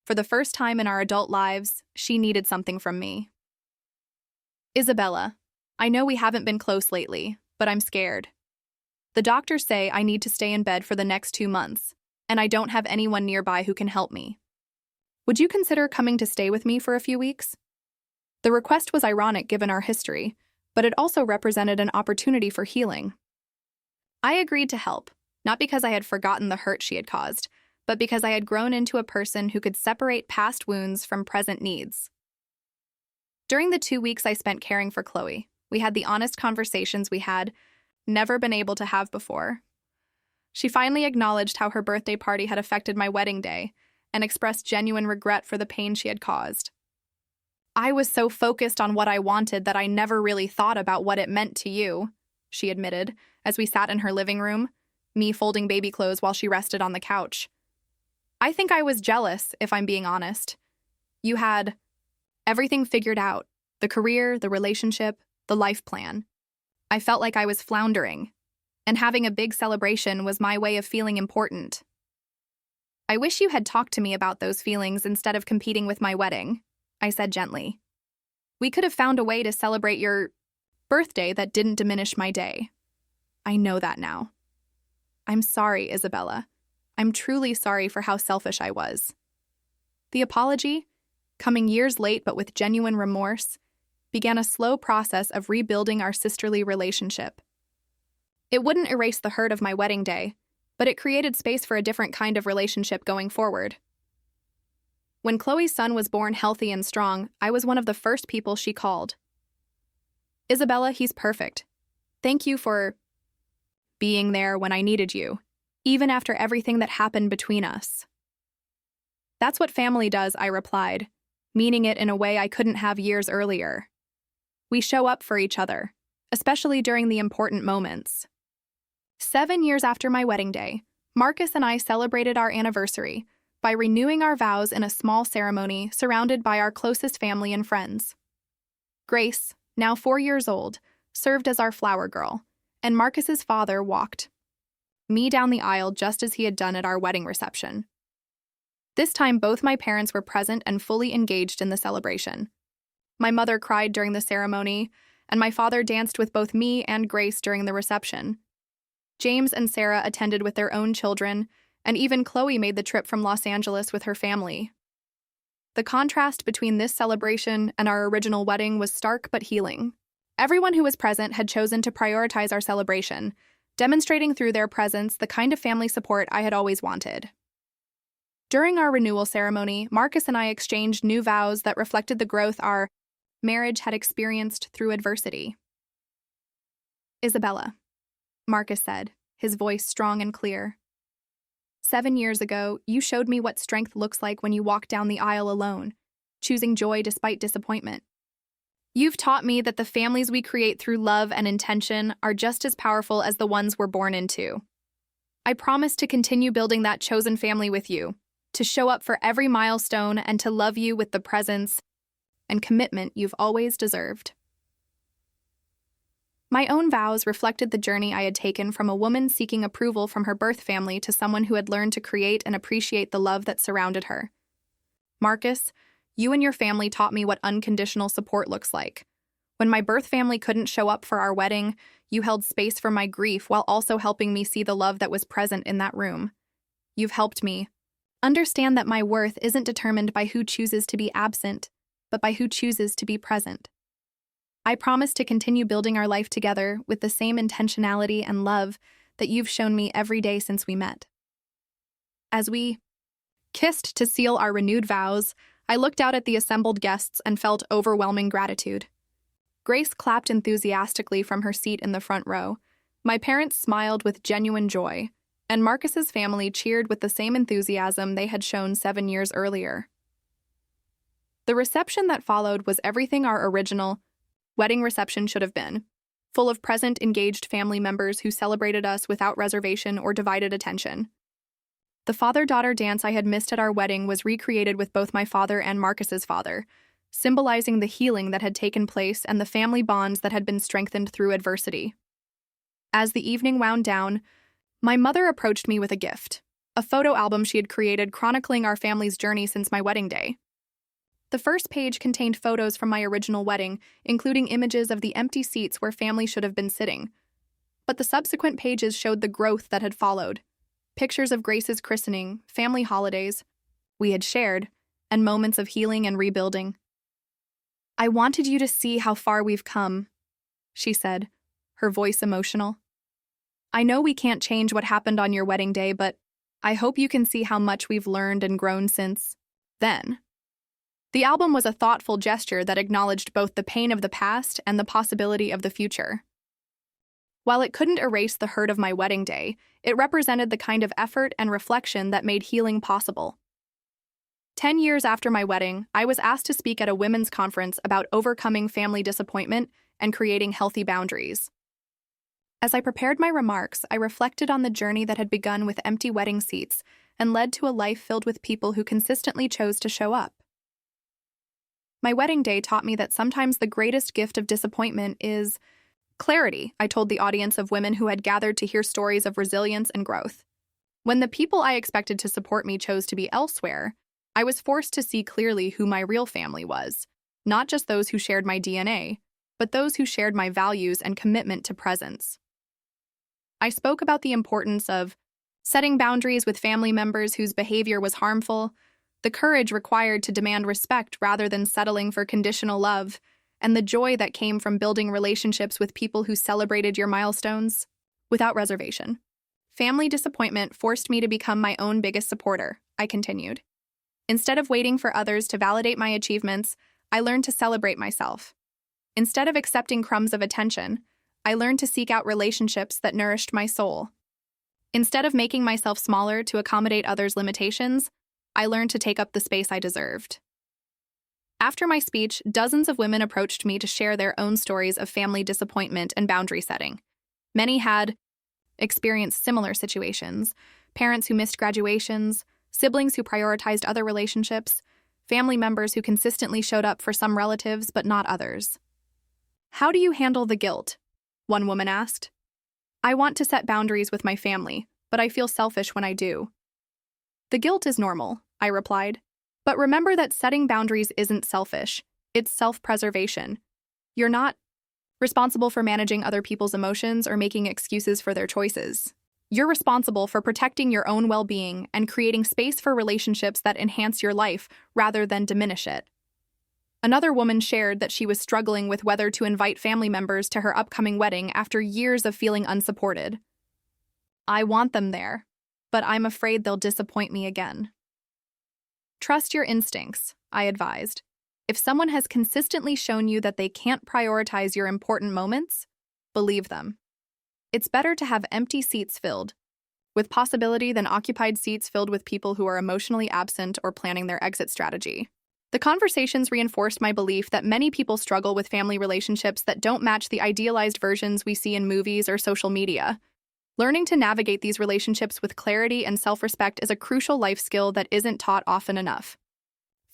For the first time in our adult lives, she needed something from me. Isabella, I know we haven't been close lately, but I'm scared. The doctors say I need to stay in bed for the next 2 months, and I don't have anyone nearby who can help me. Would you consider coming to stay with me for a few weeks? The request was ironic given our history, but it also represented an opportunity for healing. I agreed to help, not because I had forgotten the hurt she had caused, but because I had grown into a person who could separate past wounds from present needs. During the 2 weeks I spent caring for Chloe, we had the honest conversations we had never been able to have before. She finally acknowledged how her birthday party had affected my wedding day and expressed genuine regret for the pain she had caused. I was so focused on what I wanted that I never really thought about what it meant to you, she admitted, as we sat in her living room, me folding baby clothes while she rested on the couch. I think I was jealous, if I'm being honest. You had everything figured out, the career, the relationship, the life plan. I felt like I was floundering, and having a big celebration was my way of feeling important. I wish you had talked to me about those feelings instead of competing with my wedding, I said gently. We could have found a way to celebrate your birthday that didn't diminish my day. I know that now. I'm sorry, Isabella. I'm truly sorry for how selfish I was. The apology, coming years late but with genuine remorse, began a slow process of rebuilding our sisterly relationship. It wouldn't erase the hurt of my wedding day, but it created space for a different kind of relationship going forward. When Chloe's son was born healthy and strong, I was one of the first people she called. Isabella, he's perfect. Thank you for being there when I needed you, even after everything that happened between us. That's what family does, I replied, meaning it in a way I couldn't have years earlier. We show up for each other, especially during the important moments. 7 years after my wedding day, Marcus and I celebrated our anniversary by renewing our vows in a small ceremony surrounded by our closest family and friends. Grace, now 4 years old, served as our flower girl, and Marcus's father walked me down the aisle just as he had done at our wedding reception. This time, both my parents were present and fully engaged in the celebration. My mother cried during the ceremony, and my father danced with both me and Grace during the reception. James and Sarah attended with their own children, and even Chloe made the trip from Los Angeles with her family. The contrast between this celebration and our original wedding was stark but healing. Everyone who was present had chosen to prioritize our celebration, demonstrating through their presence the kind of family support I had always wanted. During our renewal ceremony, Marcus and I exchanged new vows that reflected the growth our marriage had experienced through adversity. Isabella, Marcus said, his voice strong and clear. 7 years ago, you showed me what strength looks like when you walk down the aisle alone, choosing joy despite disappointment. You've taught me that the families we create through love and intention are just as powerful as the ones we're born into. I promise to continue building that chosen family with you, to show up for every milestone and to love you with the presence and commitment you've always deserved. My own vows reflected the journey I had taken from a woman seeking approval from her birth family to someone who had learned to create and appreciate the love that surrounded her. Marcus, you and your family taught me what unconditional support looks like, When my birth family couldn't show up for our wedding, you held space for my grief while also helping me see the love that was present in that room. You've helped me understand that my worth isn't determined by who chooses to be absent, but by who chooses to be present. I promise to continue building our life together with the same intentionality and love that you've shown me every day since we met. As we kissed to seal our renewed vows, I looked out at the assembled guests and felt overwhelming gratitude. Grace clapped enthusiastically from her seat in the front row. My parents smiled with genuine joy, and Marcus's family cheered with the same enthusiasm they had shown 7 years earlier. The reception that followed was everything our original wedding reception should have been, full of present, engaged family members who celebrated us without reservation or divided attention. The father-daughter dance I had missed at our wedding was recreated with both my father and Marcus's father, symbolizing the healing that had taken place and the family bonds that had been strengthened through adversity. As the evening wound down, my mother approached me with a gift, a photo album she had created chronicling our family's journey since my wedding day. The first page contained photos from my original wedding, including images of the empty seats where family should have been sitting. But the subsequent pages showed the growth that had followed. Pictures of Grace's christening, family holidays we had shared, and moments of healing and rebuilding. "I wanted you to see how far we've come," she said, her voice emotional. "I know we can't change what happened on your wedding day, but I hope you can see how much we've learned and grown since then." The album was a thoughtful gesture that acknowledged both the pain of the past and the possibility of the future. While it couldn't erase the hurt of my wedding day, it represented the kind of effort and reflection that made healing possible. 10 years after my wedding, I was asked to speak at a women's conference about overcoming family disappointment and creating healthy boundaries. As I prepared my remarks, I reflected on the journey that had begun with empty wedding seats and led to a life filled with people who consistently chose to show up. My wedding day taught me that sometimes the greatest gift of disappointment is clarity, I told the audience of women who had gathered to hear stories of resilience and growth. When the people I expected to support me chose to be elsewhere, I was forced to see clearly who my real family was, not just those who shared my DNA, but those who shared my values and commitment to presence. I spoke about the importance of setting boundaries with family members whose behavior was harmful, the courage required to demand respect rather than settling for conditional love, and the joy that came from building relationships with people who celebrated your milestones without reservation. Family disappointment forced me to become my own biggest supporter, I continued. Instead of waiting for others to validate my achievements, I learned to celebrate myself. Instead of accepting crumbs of attention, I learned to seek out relationships that nourished my soul. Instead of making myself smaller to accommodate others' limitations, I learned to take up the space I deserved. After my speech, dozens of women approached me to share their own stories of family disappointment and boundary setting. Many had experienced similar situations: parents who missed graduations, siblings who prioritized other relationships, family members who consistently showed up for some relatives but not others. "How do you handle the guilt?" one woman asked. "I want to set boundaries with my family, but I feel selfish when I do." "The guilt is normal," I replied. "But remember that setting boundaries isn't selfish, it's self-preservation. You're not responsible for managing other people's emotions or making excuses for their choices. You're responsible for protecting your own well-being and creating space for relationships that enhance your life rather than diminish it." Another woman shared that she was struggling with whether to invite family members to her upcoming wedding after years of feeling unsupported. "I want them there, but I'm afraid they'll disappoint me again." Trust your instincts, I advised. If someone has consistently shown you that they can't prioritize your important moments, believe them. It's better to have empty seats filled with possibility than occupied seats filled with people who are emotionally absent or planning their exit strategy. The conversations reinforced my belief that many people struggle with family relationships that don't match the idealized versions we see in movies or social media. Learning to navigate these relationships with clarity and self-respect is a crucial life skill that isn't taught often enough.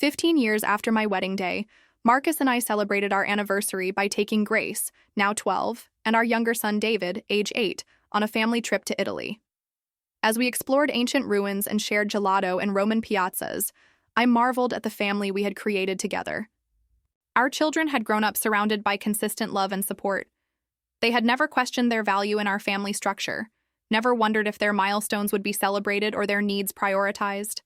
15 years after my wedding day, Marcus and I celebrated our anniversary by taking Grace, now 12, and our younger son David, age 8, on a family trip to Italy. As we explored ancient ruins and shared gelato in Roman piazzas, I marveled at the family we had created together. Our children had grown up surrounded by consistent love and support. They had never questioned their value in our family structure, never wondered if their milestones would be celebrated or their needs prioritized.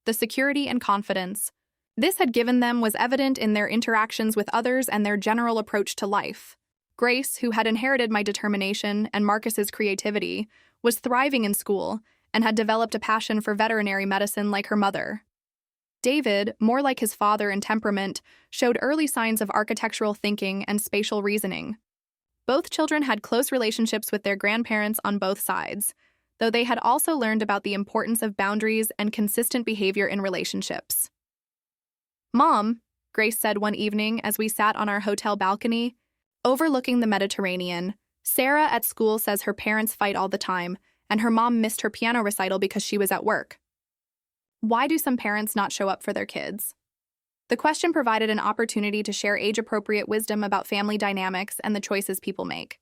The security and confidence this had given them was evident in their interactions with others and their general approach to life. Grace, who had inherited my determination and Marcus's creativity, was thriving in school and had developed a passion for veterinary medicine like her mother. David, more like his father in temperament, showed early signs of architectural thinking and spatial reasoning. Both children had close relationships with their grandparents on both sides, though they had also learned about the importance of boundaries and consistent behavior in relationships. "Mom," Grace said one evening as we sat on our hotel balcony, overlooking the Mediterranean, "Sarah at school says her parents fight all the time, and her mom missed her piano recital because she was at work. Why do some parents not show up for their kids?" The question provided an opportunity to share age-appropriate wisdom about family dynamics and the choices people make.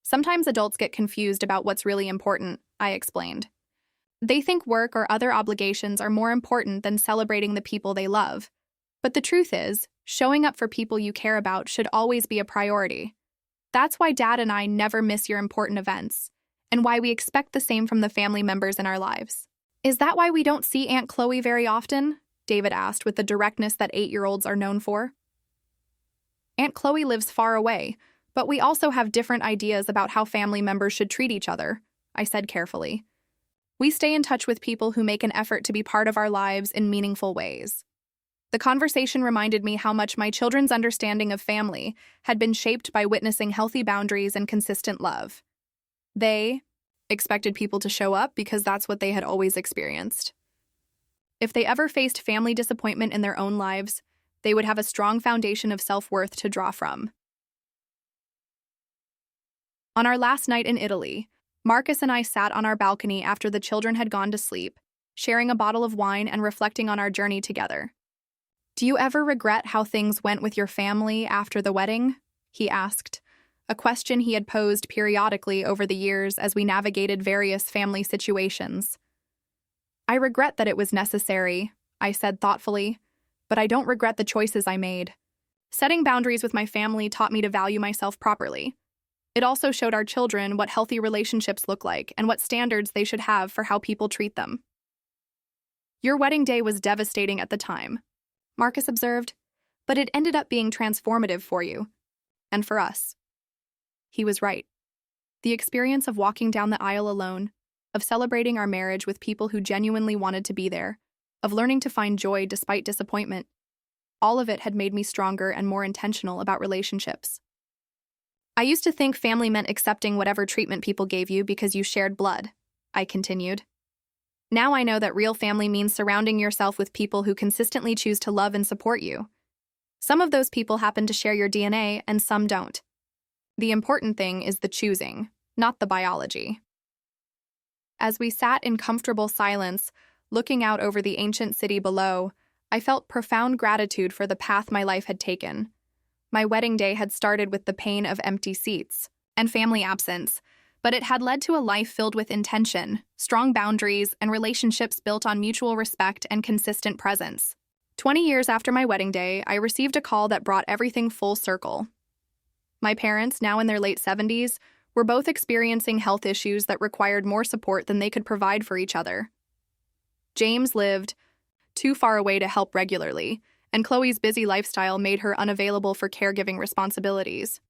"Sometimes adults get confused about what's really important," I explained. "They think work or other obligations are more important than celebrating the people they love. But the truth is, showing up for people you care about should always be a priority. That's why Dad and I never miss your important events, and why we expect the same from the family members in our lives." "Is that why we don't see Aunt Chloe very often?" David asked with the directness that 8-year-olds are known for. "Aunt Chloe lives far away, but we also have different ideas about how family members should treat each other," I said carefully. "We stay in touch with people who make an effort to be part of our lives in meaningful ways." The conversation reminded me how much my children's understanding of family had been shaped by witnessing healthy boundaries and consistent love. They expected people to show up because that's what they had always experienced. If they ever faced family disappointment in their own lives, they would have a strong foundation of self-worth to draw from. On our last night in Italy, Marcus and I sat on our balcony after the children had gone to sleep, sharing a bottle of wine and reflecting on our journey together. "Do you ever regret how things went with your family after the wedding?" he asked, a question he had posed periodically over the years as we navigated various family situations. "I regret that it was necessary," I said thoughtfully, "but I don't regret the choices I made. Setting boundaries with my family taught me to value myself properly. It also showed our children what healthy relationships look like and what standards they should have for how people treat them." "Your wedding day was devastating at the time," Marcus observed, "but it ended up being transformative for you. And for us." He was right. The experience of walking down the aisle alone, of celebrating our marriage with people who genuinely wanted to be there, of learning to find joy despite disappointment, all of it had made me stronger and more intentional about relationships. "I used to think family meant accepting whatever treatment people gave you because you shared blood," I continued. "Now I know that real family means surrounding yourself with people who consistently choose to love and support you. Some of those people happen to share your DNA and some don't. The important thing is the choosing, not the biology." As we sat in comfortable silence, looking out over the ancient city below, I felt profound gratitude for the path my life had taken. My wedding day had started with the pain of empty seats and family absence, but it had led to a life filled with intention, strong boundaries, and relationships built on mutual respect and consistent presence. 20 years after my wedding day, I received a call that brought everything full circle. My parents, now in their late 70s, were both experiencing health issues that required more support than they could provide for each other. James lived too far away to help regularly, and Chloe's busy lifestyle made her unavailable for caregiving responsibilities.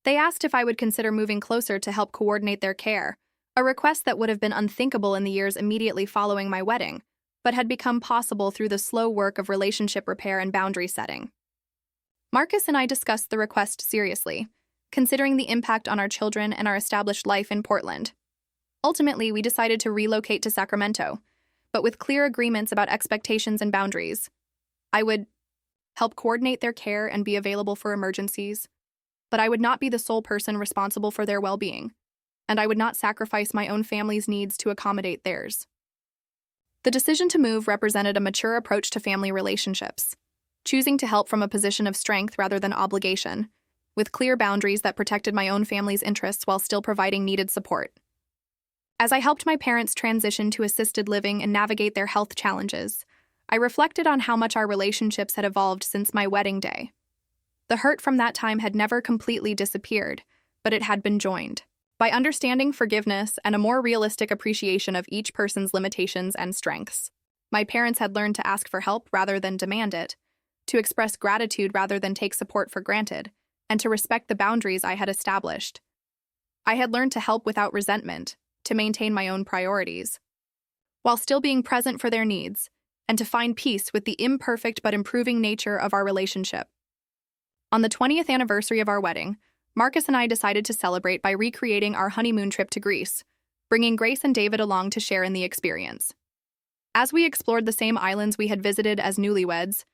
They asked if I would consider moving closer to help coordinate their care, a request that would have been unthinkable in the years immediately following my wedding, but had become possible through the slow work of relationship repair and boundary setting. Marcus and I discussed the request seriously, considering the impact on our children and our established life in Portland. Ultimately, we decided to relocate to Sacramento, but with clear agreements about expectations and boundaries. I would help coordinate their care and be available for emergencies, but I would not be the sole person responsible for their well-being, and I would not sacrifice my own family's needs to accommodate theirs. The decision to move represented a mature approach to family relationships, choosing to help from a position of strength rather than obligation, with clear boundaries that protected my own family's interests while still providing needed support. As I helped my parents transition to assisted living and navigate their health challenges, I reflected on how much our relationships had evolved since my wedding day. The hurt from that time had never completely disappeared, but it had been joined. By understanding forgiveness and a more realistic appreciation of each person's limitations and strengths, my parents had learned to ask for help rather than demand it, to express gratitude rather than take support for granted, and to respect the boundaries I had established. I had learned to help without resentment, to maintain my own priorities, while still being present for their needs, and to find peace with the imperfect but improving nature of our relationship. On the 20th anniversary of our wedding, Marcus and I decided to celebrate by recreating our honeymoon trip to Greece, bringing Grace and David along to share in the experience. As we explored the same islands we had visited as newlyweds,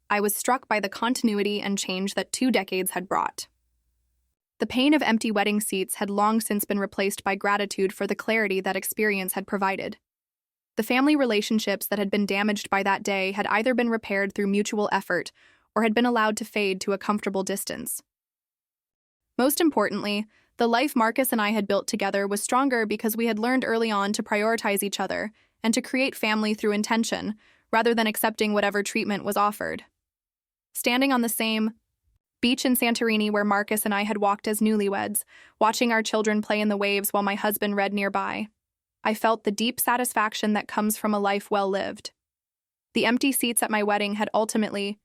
I was struck by the continuity and change that 2 decades had brought. The pain of empty wedding seats had long since been replaced by gratitude for the clarity that experience had provided. The family relationships that had been damaged by that day had either been repaired through mutual effort or had been allowed to fade to a comfortable distance. Most importantly, the life Marcus and I had built together was stronger because we had learned early on to prioritize each other and to create family through intention, rather than accepting whatever treatment was offered. Standing on the same beach in Santorini where Marcus and I had walked as newlyweds, watching our children play in the waves while my husband read nearby, I felt the deep satisfaction that comes from a life well lived. The empty seats at my wedding had ultimately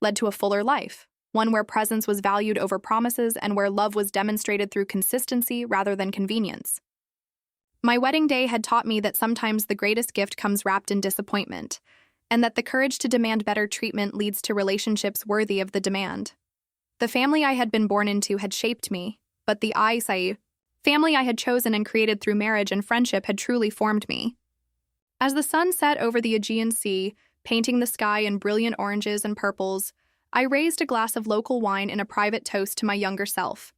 led to a fuller life, one where presence was valued over promises and where love was demonstrated through consistency rather than convenience. My wedding day had taught me that sometimes the greatest gift comes wrapped in disappointment, and that the courage to demand better treatment leads to relationships worthy of the demand. The family I had been born into had shaped me, but the family I had chosen and created through marriage and friendship had truly formed me. As the sun set over the Aegean Sea, painting the sky in brilliant oranges and purples, I raised a glass of local wine in a private toast to my younger self,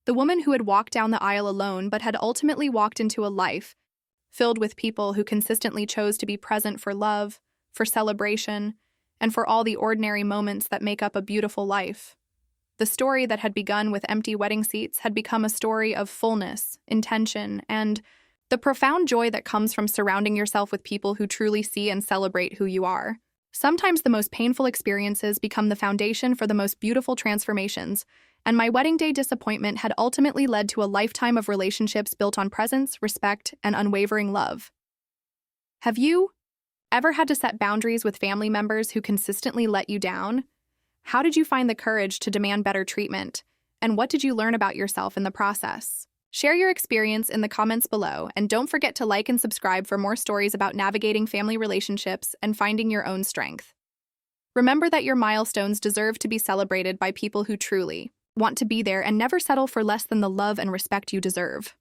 the woman who had walked down the aisle alone but had ultimately walked into a life filled with people who consistently chose to be present for love, for celebration, and for all the ordinary moments that make up a beautiful life. The story that had begun with empty wedding seats had become a story of fullness, intention, and the profound joy that comes from surrounding yourself with people who truly see and celebrate who you are. Sometimes the most painful experiences become the foundation for the most beautiful transformations, and my wedding day disappointment had ultimately led to a lifetime of relationships built on presence, respect, and unwavering love. Have you ever had to set boundaries with family members who consistently let you down? How did you find the courage to demand better treatment? And what did you learn about yourself in the process? Share your experience in the comments below, and don't forget to like and subscribe for more stories about navigating family relationships and finding your own strength. Remember that your milestones deserve to be celebrated by people who truly want to be there and never settle for less than the love and respect you deserve.